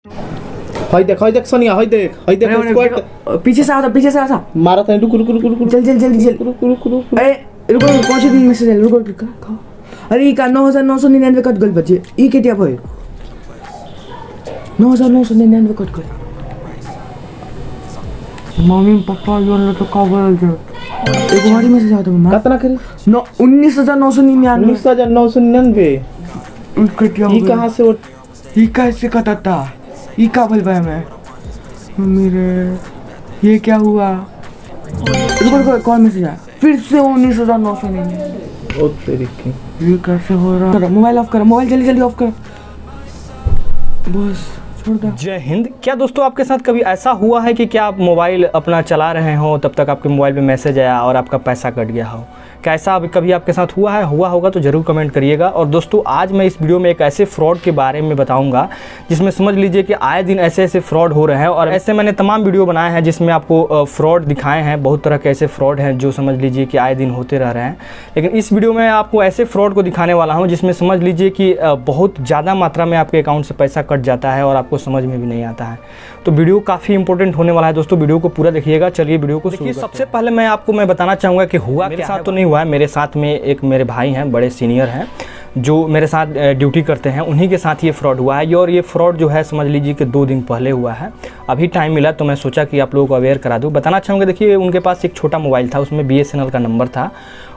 हाय देख सोनिया, हाय देख स्क्वाड पीछे से आता मारा था। रुक जल्दी रुक। अरे रुको कौन सी मैसेज है? रुको अरे ई का 9999 कट गल बच्चे ई केटिया भयो 9999 कट गल। मम्मी पापा यो तो कवर एक और मैसेज आता मम्मा कितना करे? 19999 19999 ई केटिया ये कहां से? वो ई कैसे कटाता? ई का भल भाई मैं मम्मी रे ये क्या हुआ? रुको कौन मैसेज आया फिर से? 19999 ओ तेरी की ये कैसे हो रहा है? मोबाइल ऑफ कर, मोबाइल जल्दी ऑफ कर बस छोड़ दो। जय हिंद। क्या दोस्तों आपके साथ कभी ऐसा हुआ है कि क्या आप मोबाइल अपना चला रहे हो तब तक आपके मोबाइल पे मैसेज आया और आपका पैसा कट गया हो? क्या ऐसा कभी आपके साथ हुआ है? हुआ होगा तो ज़रूर कमेंट करिएगा। और दोस्तों आज मैं इस वीडियो में एक ऐसे फ्रॉड के बारे में बताऊंगा जिसमें समझ लीजिए कि आए दिन ऐसे फ्रॉड हो रहे हैं। और ऐसे मैंने तमाम वीडियो बनाए हैं जिसमें आपको फ्रॉड दिखाए हैं। बहुत तरह के ऐसे फ्रॉड हैं जो समझ लीजिए कि आए दिन होते रह रहे हैं। लेकिन इस वीडियो में आपको ऐसे फ्रॉड को दिखाने वाला हूँ जिसमें समझ लीजिए कि बहुत ज़्यादा मात्रा में आपके अकाउंट से पैसा कट जाता है और आपको समझ में भी नहीं आता है। तो वीडियो काफ़ी इंपॉर्टेंट होने वाला है दोस्तों, वीडियो को पूरा देखिएगा। चलिए वीडियो को देखिए। सबसे पहले मैं बताना चाहूँगा कि हुआ मेरे साथ तो नहीं हुआ है। मेरे साथ में एक मेरे भाई हैं, बड़े सीनियर हैं जो मेरे साथ ड्यूटी करते हैं, उन्हीं के साथ ये फ्रॉड हुआ है। और ये फ्रॉड जो है समझ लीजिए कि 2 दिन पहले हुआ है। अभी टाइम मिला तो मैं सोचा कि आप लोगों को अवेयर करा दूँ। बताना चाहूँगा, देखिए उनके पास एक छोटा मोबाइल था, उसमें BSNL का नंबर था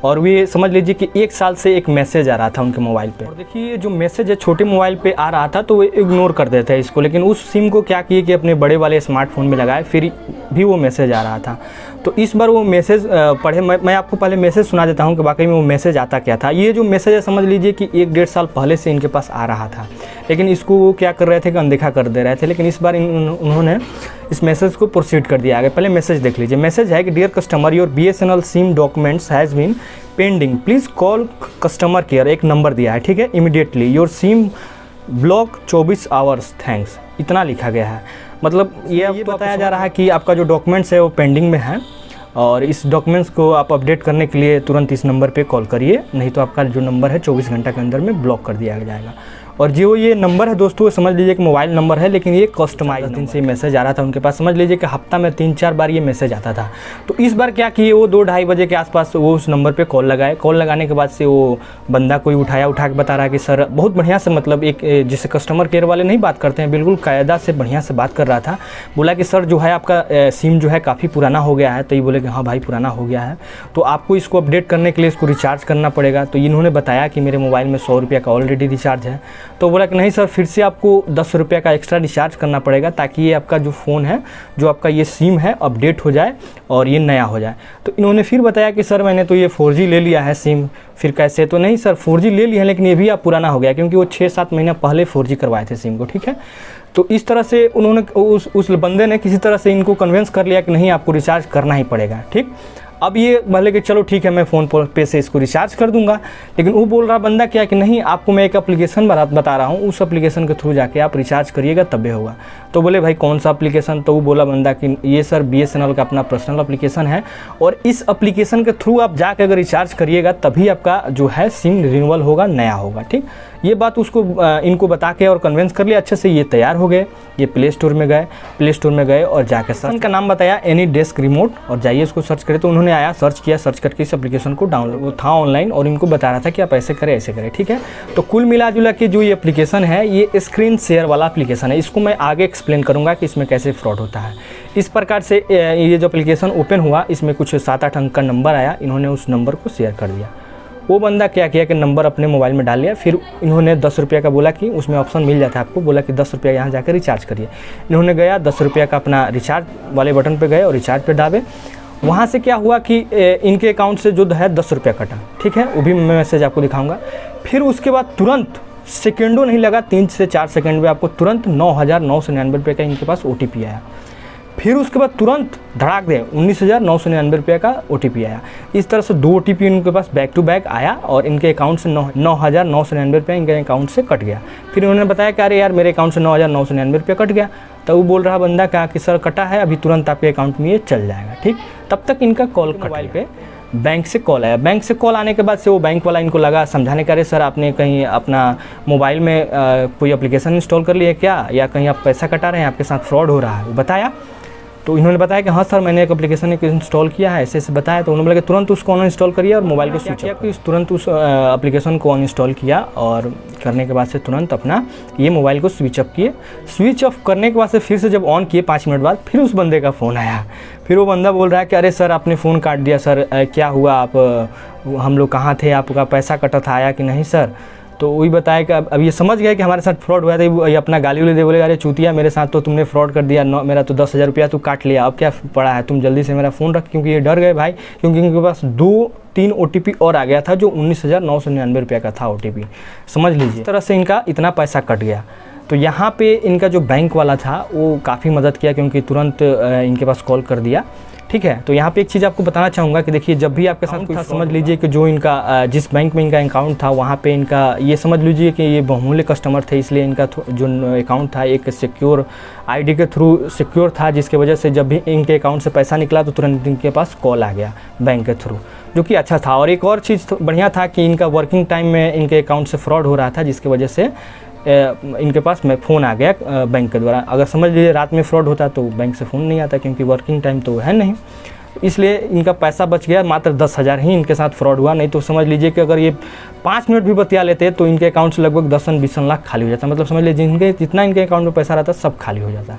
और वे समझ लीजिए कि 1 साल से एक मैसेज आ रहा था उनके मोबाइल पे। और देखिए जो मैसेज है छोटे मोबाइल पे आ रहा था तो वो इग्नोर कर देते हैं इसको। लेकिन उस सिम को क्या किए कि अपने बड़े वाले स्मार्टफोन में लगाए, फिर भी वो मैसेज आ रहा था। तो इस बार वो मैसेज पढ़े। मैं आपको पहले मैसेज सुना देता हूँ कि वाकई में वो मैसेज आता क्या था। ये जो मैसेज है समझ लीजिए कि 1-1.5 साल पहले से इनके पास आ रहा था, लेकिन इसको वो क्या कर रहे थे कि अनदेखा कर दे रहे थे। लेकिन इस बार उन्होंने इस मैसेज को प्रोसीड कर दिया आगे। पहले मैसेज देख लीजिए। मैसेज है कि dear customer, your BSNL sim documents has been pending, please call customer care. एक नंबर दिया है, ठीक है। Immediately your sim block 24 hours, thanks. इतना लिखा गया है। मतलब ये बताया जा रहा है कि आपका जो डॉक्यूमेंट्स है वो पेंडिंग में है और इस डॉक्यूमेंट्स को आप अपडेट करने के लिए तुरंत इस नंबर पे कॉल करिए, नहीं तो आपका जो नंबर है 24 घंटा के अंदर में ब्लॉक कर दिया जाएगा। और जो ये नंबर है दोस्तों समझ लीजिए कि मोबाइल नंबर है, लेकिन ये कस्टमाइज दिन से मैसेज आ रहा था उनके पास। समझ लीजिए कि हफ्ता में 3-4 बार ये मैसेज आता था। तो इस बार क्या किए, वो 2-2:30 बजे के आसपास वो उस नंबर पे कॉल लगाए। कॉल लगाने के बाद से वो बंदा कोई उठा के बता रहा है कि सर बहुत बढ़िया से, मतलब एक जैसे कस्टमर केयर वाले नहीं बात करते हैं, बिल्कुल कायदा से बढ़िया से बात कर रहा था। बोला कि सर जो है आपका सिम जो है काफ़ी पुराना हो गया है। तो ये बोले कि हाँ भाई पुराना हो गया है, तो आपको इसको अपडेट करने के लिए इसको रिचार्ज करना पड़ेगा। तो इन्होंने बताया कि मेरे मोबाइल में 100 रुपये का ऑलरेडी रिचार्ज है। तो बोला कि नहीं सर, फिर से आपको 10 रुपये का एक्स्ट्रा रिचार्ज करना पड़ेगा ताकि ये आपका जो फ़ोन है, जो आपका ये सिम है, अपडेट हो जाए और ये नया हो जाए। तो इन्होंने फिर बताया कि सर मैंने तो ये 4G ले लिया है सिम, फिर कैसे? तो नहीं सर 4G ले लिया है लेकिन ये भी आप पुराना हो गया, क्योंकि वो 6-7 महीना पहले 4G करवाए थे सिम को, ठीक है। तो इस तरह से उन्होंने उस बंदे ने किसी तरह से इनको कन्विंस कर लिया कि नहीं आपको रिचार्ज करना ही पड़ेगा, ठीक। अब ये बोले कि चलो ठीक है मैं फ़ोन पे से इसको रिचार्ज कर दूंगा। लेकिन वो बोल रहा बंदा क्या कि नहीं, आपको मैं एक एप्लीकेशन बता रहा हूँ, उस एप्लीकेशन के थ्रू जाके आप रिचार्ज करिएगा तबे होगा। तो बोले भाई कौन सा एप्लीकेशन? तो वो बोला बंदा कि ये सर BSNL का अपना पर्सनल एप्लीकेशन है और इस एप्लीकेशन के थ्रू आप जाकर अगर रिचार्ज करिएगा तभी आपका जो है सिम रिन्यूअल होगा, नया होगा, ठीक। ये बात उसको इनको बता के और कन्विंस कर लिया अच्छे से। ये तैयार हो गए, ये प्ले स्टोर में गए और जाकर सर्च का नाम बताया AnyDesk रिमोट और जाइए इसको सर्च करें। तो उन्होंने आया, सर्च किया, सर्च करके इस एप्लीकेशन को डाउनलोड, वो था ऑनलाइन और इनको बता रहा था कि आप ऐसे करें, ठीक है। तो कुल मिला जुला के जो ये एप्लीकेशन है ये स्क्रीन शेयर वाला एप्लीकेशन है। इसको मैं आगे एक्सप्लेन करूँगा कि इसमें कैसे फ्रॉड होता है। इस प्रकार से ये जो एप्लीकेशन ओपन हुआ, इसमें कुछ 7-8 अंक का नंबर आया, इन्होंने उस नंबर को शेयर कर दिया। वो बंदा क्या किया कि नंबर अपने मोबाइल में डाल लिया। फिर इन्होंने 10 रुपये का बोला कि उसमें ऑप्शन मिल जाता है आपको, बोला कि 10 रुपये यहाँ जाकर रिचार्ज करिए। इन्होंने गया 10 रुपये का अपना रिचार्ज वाले बटन पे गए और रिचार्ज पे दाबे। वहाँ से क्या हुआ कि इनके अकाउंट से जो है 10 रुपये कटा, ठीक है। वो भी मैं मैसेज आपको दिखाऊँगा। फिर उसके बाद तुरंत सेकेंडों नहीं लगा, 3 से 4 सेकेंड में आपको तुरंत 9,999 रुपये का इनके पास OTP आया। फिर उसके बाद तुरंत धड़ाक दे 19,999 रुपये का OTP आया। इस तरह से 2 OTP इनके पास बैक टू बैक आया और इनके अकाउंट से 9,999 रुपये इनके अकाउंट से कट गया। फिर उन्होंने बताया कि अरे यार मेरे अकाउंट से 9,999 रुपये कट गया। तो वो बोल रहा बंदा क्या कि सर कटा है, अभी तुरंत आपके अकाउंट में ये चल जाएगा, ठीक। तब तक इनका कॉल मोबाइल पे बैंक से कॉल आया। बैंक से कॉल आने के बाद से वो बैंक वाला इनको लगा समझाने का, अरे सर आपने कहीं अपना मोबाइल में कोई एप्लीकेशन इंस्टॉल कर लिया क्या, या कहीं आप पैसा कटा रहे हैं, आपके साथ फ्रॉड हो रहा है। वो बताया तो इन्होंने बताया कि हाँ सर मैंने एक एप्लीकेशन इंस्टॉल किया है, ऐसे ऐसे बताया। तो उन्होंने बोला कि तुरंत उसको अनइंस्टॉल करिए और मोबाइल को स्विच किया, तुरंत उस एप्लीकेशन को अनइंस्टॉल किया और करने के बाद से तुरंत अपना ये मोबाइल को स्विच ऑफ किए। स्विच ऑफ करने के बाद से फिर से जब ऑन किए 5 मिनट बाद फिर उस बंदे का फ़ोन आया। फिर वो बंदा बोल रहा है कि अरे सर आपने फ़ोन काट दिया सर, क्या हुआ, आप हम लोग कहाँ थे, आपका पैसा कटा था, आया कि नहीं सर। तो वही बताया कि अब ये समझ गए कि हमारे साथ फ्रॉड हुआ था। ये अपना गाली वाली दे बोले अरे चूतिया मेरे साथ तो तुमने फ्रॉड कर दिया, मेरा तो 10,000 रुपया तू काट लिया, अब क्या पड़ा है, तुम जल्दी से मेरा फ़ोन रख। क्योंकि ये डर गए भाई, क्योंकि इनके पास 2-3 OTP और आ गया था जो 19,999 रुपये का था OTP, समझ लीजिए। इस तरह से इनका इतना पैसा कट गया। तो यहाँ पे इनका जो बैंक वाला था वो काफ़ी मदद किया, क्योंकि तुरंत इनके पास कॉल कर दिया। ठीक है, तो यहाँ पे एक चीज़ आपको बताना चाहूँगा कि देखिए जब भी आपके साथ कोई समझ लीजिए कि जो इनका जिस बैंक में इनका अकाउंट था वहाँ पे इनका ये समझ लीजिए कि ये बहुमूल्य कस्टमर थे, इसलिए इनका जो अकाउंट था एक सिक्योर ID के थ्रू सिक्योर था, जिसकी वजह से जब भी इनके अकाउंट से पैसा निकला तो तुरंत इनके पास कॉल आ गया बैंक के थ्रू, जो कि अच्छा था। और एक और चीज़ बढ़िया था कि इनका वर्किंग टाइम में इनके अकाउंट से फ्रॉड हो रहा था, जिसकी वजह से इनके पास में फ़ोन आ गया बैंक के द्वारा। अगर समझ लीजिए रात में फ्रॉड होता तो बैंक से फ़ोन नहीं आता, क्योंकि वर्किंग टाइम तो है नहीं, इसलिए इनका पैसा बच गया। मात्र 10,000 ही इनके साथ फ्रॉड हुआ, नहीं तो समझ लीजिए कि अगर ये 5 मिनट भी बतिया लेते तो इनके अकाउंट से लगभग 10-20 लाख खाली हो जाता। मतलब समझ लीजिए जितना इनके अकाउंट में पैसा रहता सब खाली हो जाता।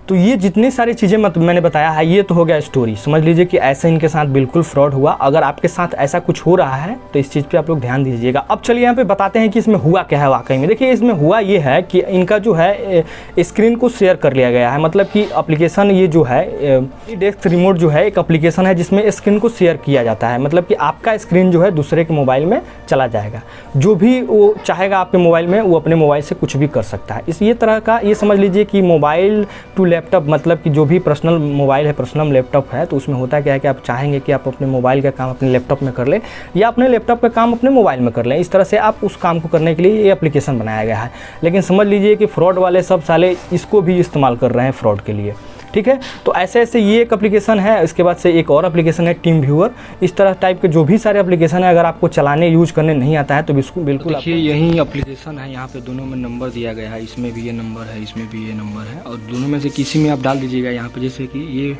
तो ये जितनी सारी चीज़ें मैंने बताया है ये तो हो गया स्टोरी। समझ लीजिए कि ऐसे इनके साथ बिल्कुल फ्रॉड हुआ। अगर आपके साथ ऐसा कुछ हो रहा है तो इस चीज़ पे आप लोग ध्यान दीजिएगा। अब चलिए यहाँ पे बताते हैं कि इसमें हुआ क्या है वाकई में। देखिए इसमें हुआ ये है कि इनका जो है स्क्रीन को शेयर कर लिया गया है। मतलब कि एप्लीकेशन ये जो है डेस्क रिमोट जो है एक एप्लीकेशन है जिसमें स्क्रीन को शेयर किया जाता है। मतलब कि आपका स्क्रीन जो है दूसरे के मोबाइल में चला जाएगा, जो भी वो चाहेगा आपके मोबाइल में वो अपने मोबाइल से कुछ भी कर सकता है। इस ये तरह का ये समझ लीजिए कि मोबाइल टू लैपटॉप, मतलब कि जो भी पर्सनल मोबाइल है, पर्सनल लैपटॉप है, तो उसमें होता क्या है कि आप चाहेंगे कि आप अपने मोबाइल का काम अपने लैपटॉप में कर लें या अपने लैपटॉप का काम अपने मोबाइल में कर लें। इस तरह से आप उस काम को करने के लिए ये एप्लीकेशन बनाया गया है। लेकिन समझ लीजिए कि फ्रॉड वाले सब साले इसको भी इस्तेमाल कर रहे हैं फ्रॉड के लिए। ठीक है, तो ऐसे ऐसे ये एक एप्लीकेशन है। इसके बाद से एक और एप्लीकेशन है टीम व्यूअर। इस तरह टाइप के जो भी सारे एप्लीकेशन है, अगर आपको चलाने यूज करने नहीं आता है तो बिल्कुल देखिए यही एप्लीकेशन है। यहाँ पे दोनों में नंबर दिया गया है, इसमें भी ये नंबर है, इसमें भी ये नंबर है, और दोनों में से किसी में आप डाल दीजिएगा। यहाँ पे जैसे कि ये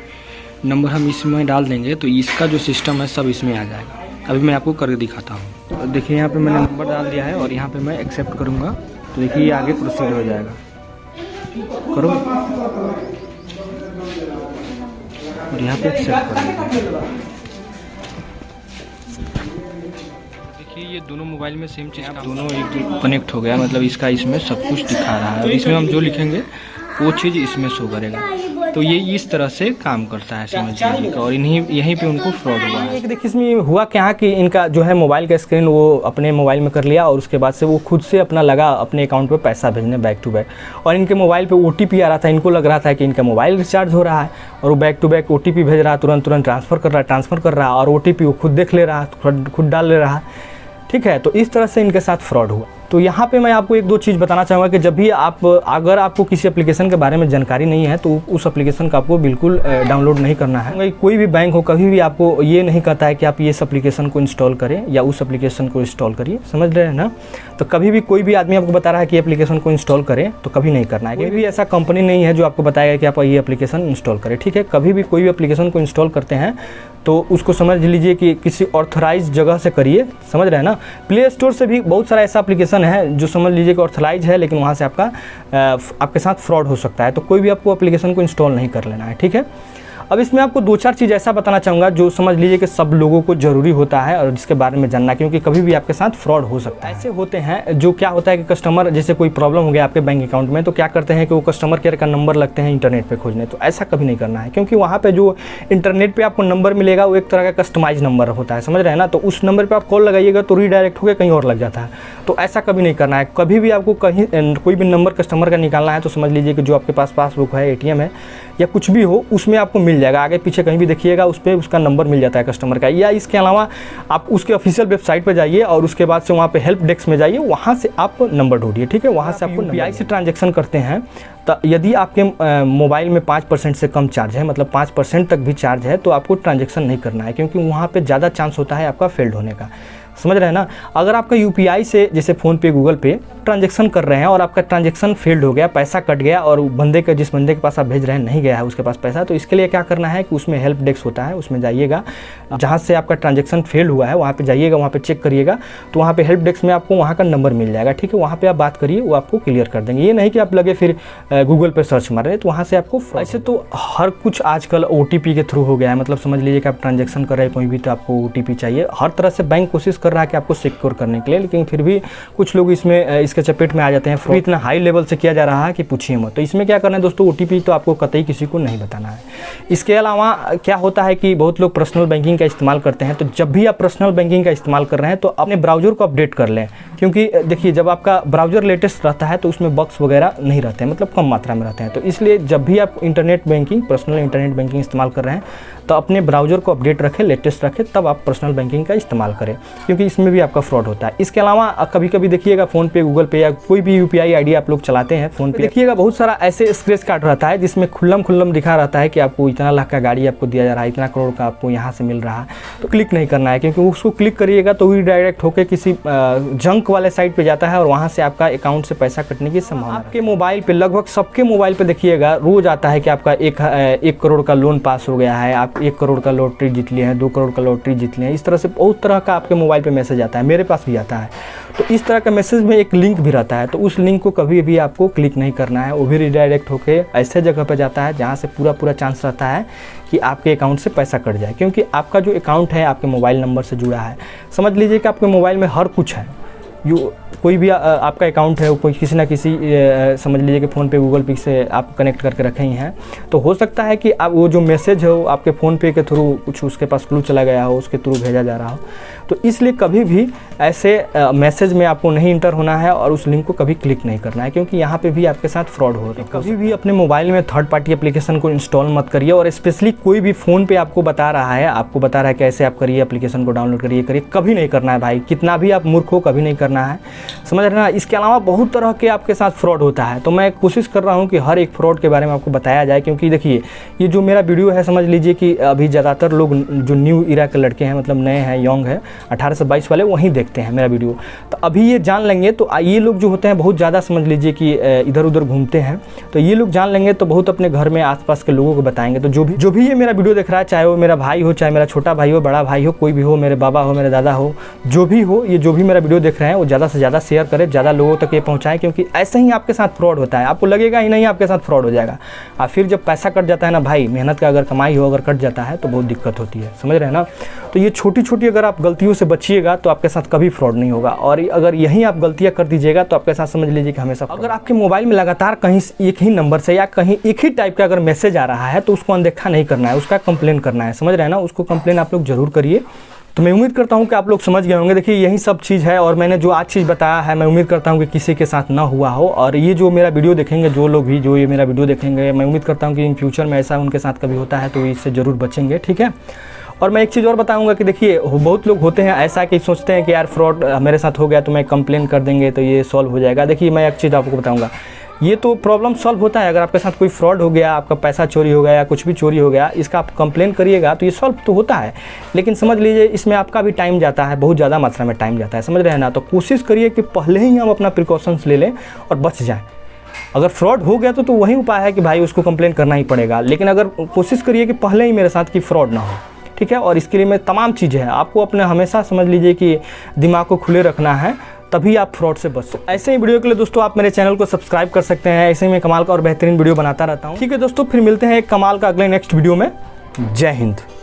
नंबर हम इसमें डाल देंगे तो इसका जो सिस्टम है सब इसमें आ जाएगा। अभी मैं आपको करके दिखाता हूँ। तो देखिए यहाँ पे मैंने नंबर डाल दिया है और यहाँ पे मैं एक्सेप्ट करूँगा तो देखिए ये आगे प्रोसीड हो जाएगा। करो और यहाँ पे एक्सेप्ट करूँगा। देखिए ये दोनों मोबाइल में सेम चीज़, दोनों एक कनेक्ट हो गया। मतलब इसका इसमें सब कुछ दिखा रहा है और इसमें हम जो लिखेंगे वो चीज़ इसमें शो करेगा। तो ये इस तरह से काम करता है समझ लीजिए का, और यहीं पे उनको फ्रॉड हुआ है। देखिए इसमें हुआ क्या कि इनका जो है मोबाइल का स्क्रीन वो अपने मोबाइल में कर लिया और उसके बाद से वो खुद से अपना लगा अपने अकाउंट पे पैसा भेजने बैक टू बैक, और इनके मोबाइल पे OTP आ रहा था। इनको लग रहा था कि इनका मोबाइल रिचार्ज हो रहा है और वो बैक टू बैक OTP भेज रहा है, तुरंत ट्रांसफ़र कर रहा है और OTP वो खुद देख ले रहा है, खुद डाल ले रहा है। ठीक है, तो इस तरह से इनके साथ फ्रॉड हुआ। तो यहाँ पे मैं आपको 1-2 चीज़ बताना चाहूँगा कि जब भी अगर आपको किसी एप्लीकेशन के बारे में जानकारी नहीं है तो उस एप्लीकेशन का आपको बिल्कुल डाउनलोड नहीं करना है। कोई भी बैंक हो कभी भी आपको ये नहीं कहता है कि आप इस एप्लीकेशन को इंस्टॉल करें या उस एप्लीकेशन को इंस्टॉल करिए, समझ रहे हैं ना। तो कभी भी कोई भी आदमी आपको बता रहा है कि एप्लीकेशन को इंस्टॉल करें तो कभी नहीं करना है। कोई भी ऐसा कंपनी नहीं है जो आपको बताएगा कि आप ये एप्लीकेशन इंस्टॉल करें। ठीक है, कभी भी कोई भी एप्लीकेशन को इंस्टॉल करते हैं तो उसको समझ लीजिए कि किसी ऑथराइज जगह से करिए, समझ रहे हैं ना। प्ले स्टोर से भी बहुत सारा ऐसा एप्लीकेशन है जो समझ लीजिए कि ऑथराइज है, लेकिन वहाँ से आपके साथ फ्रॉड हो सकता है। तो कोई भी आपको एप्लीकेशन को इंस्टॉल नहीं कर लेना है। ठीक है, अब इसमें आपको 2-4 चीज़ ऐसा बताना चाहूँगा जो समझ लीजिए कि सब लोगों को ज़रूरी होता है और जिसके बारे में जानना, क्योंकि कभी भी आपके साथ फ्रॉड हो सकता है। ऐसे होते हैं जो क्या होता है कि कस्टमर जैसे कोई प्रॉब्लम हो गया आपके बैंक अकाउंट में तो क्या करते हैं कि वो कस्टमर केयर का नंबर लगते हैं इंटरनेट पे खोजने। तो ऐसा कभी नहीं करना है, क्योंकि वहाँ पे जो इंटरनेट पे आपको नंबर मिलेगा वो एक तरह का कस्टमाइज नंबर होता है, समझ रहे हैं ना। तो उस नंबर पर आप कॉल लगाइएगा तो रीडायरेक्ट होकर कहीं और लग जाता है। तो ऐसा कभी नहीं करना है। कभी भी आपको कहीं कोई भी नंबर कस्टमर का निकालना है तो समझ लीजिए कि जो आपके पास पासबुक है, ATM है या कुछ भी हो उसमें आपको मिल मिल जाएगा, आगे पीछे कहीं भी देखिएगा उस पर उसका नंबर मिल जाता है कस्टमर का। या इसके अलावा आप उसके ऑफिशियल वेबसाइट पर जाइए और उसके बाद से वहाँ पे हेल्प डेस्क में जाइए, वहाँ से आप नंबर ढूंढिए, ठीक है। वहाँ से आपको यूपीआई से ट्रांजैक्शन करते हैं तो यदि आपके मोबाइल में 5% से कम चार्ज है, मतलब 5% तक भी चार्ज है, तो आपको ट्रांजैक्शन नहीं करना है, क्योंकि वहाँ पे ज़्यादा चांस होता है आपका फेल्ड होने का। समझ रहे हैं ना। अगर आपका यूपीआई से जैसे फ़ोनपे, गूगल पे ट्रांजैक्शन कर रहे हैं और आपका ट्रांजैक्शन फेल्ड हो गया, पैसा कट गया और बंदे का, जिस बंदे के पास आप भेज रहे हैं, नहीं गया है उसके पास पैसा, तो इसके लिए क्या करना है कि उसमें हेल्प डेस्क होता है, उसमें जाइएगा, जहाँ से आपका ट्रांजैक्शन फेल हुआ है वहाँ पे जाइएगा, वहाँ पे चेक करिएगा, तो वहाँ पे हेल्प डेस्क में आपको वहाँ का नंबर मिल जाएगा, ठीक है। वहाँ पे आप बात करिए, वो आपको क्लियर कर देंगे। ये नहीं कि आप लगे फिर गूगल पे सर्च मार रहे हैं, तो वहाँ से आपको ऐसे तो हर कुछ आजकल OTP के थ्रू हो गया है, मतलब समझ लीजिए कि आप ट्रांजैक्शन कर रहे हैं कोई भी तो आपको OTP चाहिए। हर तरह से बैंक कोशिश कर रहा है कि आपको सिक्योर करने के लिए, लेकिन फिर भी कुछ लोग इसमें इसके चपेट में आ जाते हैं। फ्रॉड इतना हाई लेवल से किया जा रहा है कि पूछिए मत। तो इसमें क्या करना है दोस्तों, OTP तो आपको कतई किसी को नहीं बताना है। इसके अलावा क्या होता है कि बहुत लोग पर्सनल बैंकिंग का इस्तेमाल करते हैं, तो जब भी आप पर्सनल बैंकिंग का इस्तेमाल कर रहे हैं तो अपने ब्राउज़र को अपडेट कर लें, क्योंकि देखिए जब आपका ब्राउज़र लेटेस्ट रहता है तो उसमें बग्स वगैरह नहीं रहते हैं, मतलब कम मात्रा में रहते हैं। तो इसलिए जब भी आप internet banking, personal internet banking इस्तेमाल कर रहे हैं तो अपने ब्राउज़र को अपडेट रखें, लेटेस्ट रखें, तब आप पर्सनल बैंकिंग का इस्तेमाल करें, क्योंकि इसमें भी आपका फ्रॉड होता है। इसके अलावा कभी कभी देखिएगा फ़ोनपे, गूगल पे या कोई भी UPI ID आप लोग चलाते हैं फ़ोन पे, देखिएगा बहुत सारा ऐसे स्क्रैच कार्ड रहता है जिसमें खुल्लम दिखा रहता है कि आपको इतना लाख का गाड़ी आपको दिया जा रहा है, इतना करोड़ का आपको यहाँ से मिल रहा है। तो क्लिक नहीं करना है, क्योंकि उसको क्लिक करिएगा तो वही डायरेक्ट होकर किसी जंक वाले साइट पर जाता है और वहाँ से आपका अकाउंट से पैसा कटने की संभावना। आपके मोबाइल पर, लगभग सबके मोबाइल पर देखिएगा रोज़ आता है कि आपका 1 करोड़ का लोन पास हो गया है, आप 1 करोड़ का लॉटरी जीत लिए हैं, 2 करोड़ का लॉटरी जीत लिए हैं। इस तरह से बहुत तरह का आपके मोबाइल पे मैसेज आता है, मेरे पास भी आता है। तो इस तरह का मैसेज में एक लिंक भी रहता है, तो उस लिंक को कभी भी आपको क्लिक नहीं करना है। वो भी रिडायरेक्ट होकर ऐसे जगह पर जाता है जहाँ से पूरा चांस रहता है कि आपके अकाउंट से पैसा कट जाए, क्योंकि आपका जो अकाउंट है आपके मोबाइल नंबर से जुड़ा है। समझ लीजिए कि आपके मोबाइल में हर कुछ है, कोई भी आपका अकाउंट है, कोई किसी ना किसी समझ लीजिए कि फ़ोन पे, गूगल पे से आप कनेक्ट करके रखे ही हैं, तो हो सकता है कि आप वो जो मैसेज हो आपके फ़ोन पे के थ्रू कुछ उसके पास क्लू चला गया हो, उसके थ्रू भेजा जा रहा हो। तो इसलिए कभी भी ऐसे मैसेज में आपको नहीं इंटर होना है और उस लिंक को कभी क्लिक नहीं करना है, क्योंकि यहाँ पे भी आपके साथ फ्रॉड हो रहा है। कभी भी अपने मोबाइल में थर्ड पार्टी एप्लीकेशन को इंस्टॉल मत करिए, और स्पेशली कोई भी फ़ोन पे आपको बता रहा है कैसे आप करिए, एप्लीकेशन को डाउनलोड करिए, कभी नहीं करना है भाई। कितना भी आप मूर्ख हो, कभी नहीं करना है, समझ रहे ना। इसके अलावा बहुत तरह के आपके साथ फ्रॉड होता है, तो मैं कोशिश कर रहा हूँ कि हर एक फ्रॉड के बारे में आपको बताया जाए, क्योंकि देखिए ये जो मेरा वीडियो है, समझ लीजिए कि अभी ज़्यादातर लोग जो न्यू इरा के लड़के हैं, मतलब नए हैं, यंग है, 18 से 22 वाले, वहीं देखते हैं मेरा वीडियो। तो अभी ये जान लेंगे तो ये लोग जो होते हैं बहुत ज़्यादा समझ लीजिए कि इधर उधर घूमते हैं, तो ये लोग जान लेंगे तो बहुत अपने घर में आसपास के लोगों को बताएंगे। तो जो भी ये मेरा वीडियो देख रहा है, चाहे वो मेरा भाई हो, चाहे मेरा छोटा भाई हो, बड़ा भाई हो, कोई भी हो, मेरे बाबा हो, मेरे दादा हो, जो भी हो, ये जो भी मेरा वीडियो देख रहे हैं वो ज़्यादा से ज़्यादा शेयर करें, ज़्यादा लोगों तक ये पहुँचाएं, क्योंकि ऐसे ही आपके साथ फ्रॉड होता है। आपको लगेगा ही नहीं आपके साथ फ्रॉड हो जाएगा, और फिर जब पैसा कट जाता है ना भाई, मेहनत का अगर कमाई हो, अगर कट जाता है तो बहुत दिक्कत होती है, समझ रहे हैं ना। तो ये छोटी छोटी अगर आप गलतियों से बचिएगा तो आपके साथ कभी फ्रॉड नहीं होगा, और अगर यही आप गलतियां कर दीजिएगा तो आपके साथ समझ लीजिए कि हमेशा। अगर आपके मोबाइल में लगातार कहीं एक ही नंबर से या कहीं एक ही टाइप का अगर मैसेज आ रहा है तो उसको अनदेखा नहीं करना है, उसका कंप्लेन करना है, समझ रहे हैं ना। उसको कंप्लेन आप लोग जरूर करिए। तो मैं उम्मीद करता हूं कि आप लोग समझ गए होंगे। देखिए यही सब चीज़ है, और मैंने जो आज चीज़ बताया है मैं उम्मीद करता हूं कि किसी के साथ ना हुआ हो। और ये जो मेरा वीडियो देखेंगे, जो लोग भी जो ये मेरा वीडियो देखेंगे, मैं उम्मीद करता हूं कि इन फ्यूचर में ऐसा उनके साथ कभी होता है तो इससे ज़रूर बचेंगे, ठीक है। और मैं एक चीज़ और बताऊंगा कि देखिए बहुत लोग होते हैं ऐसा कि सोचते हैं कि यार फ्रॉड मेरे साथ हो गया तो मैं कंप्लेन कर देंगे तो ये सॉल्व हो जाएगा। देखिए मैं एक चीज़ आपको बताऊंगा, ये तो प्रॉब्लम सॉल्व होता है। अगर आपके साथ कोई फ्रॉड हो गया, आपका पैसा चोरी हो गया या कुछ भी चोरी हो गया, इसका आप कंप्लेन करिएगा तो ये सॉल्व तो होता है, लेकिन समझ लीजिए इसमें आपका भी टाइम जाता है, बहुत ज़्यादा मात्रा में टाइम जाता है, समझ रहे हैं ना। तो कोशिश करिए कि पहले ही हम अपना प्रिकॉशंस ले लें और बच जाएँ। अगर फ्रॉड हो गया तो वही उपाय है कि भाई उसको कंप्लेन करना ही पड़ेगा, लेकिन अगर कोशिश करिए कि पहले ही मेरे साथ कि फ्रॉड ना हो, ठीक है। और इसके लिए मैं तमाम चीज़ें हैं, आपको अपने हमेशा समझ लीजिए कि दिमाग को खुले रखना है, तभी आप फ्रॉड से बच सकते। ऐसे ही वीडियो के लिए दोस्तों आप मेरे चैनल को सब्सक्राइब कर सकते हैं। ऐसे ही मैं कमाल का और बेहतरीन वीडियो बनाता रहता हूँ, ठीक है दोस्तों। फिर मिलते हैं एक कमाल का अगले नेक्स्ट वीडियो में। जय हिंद।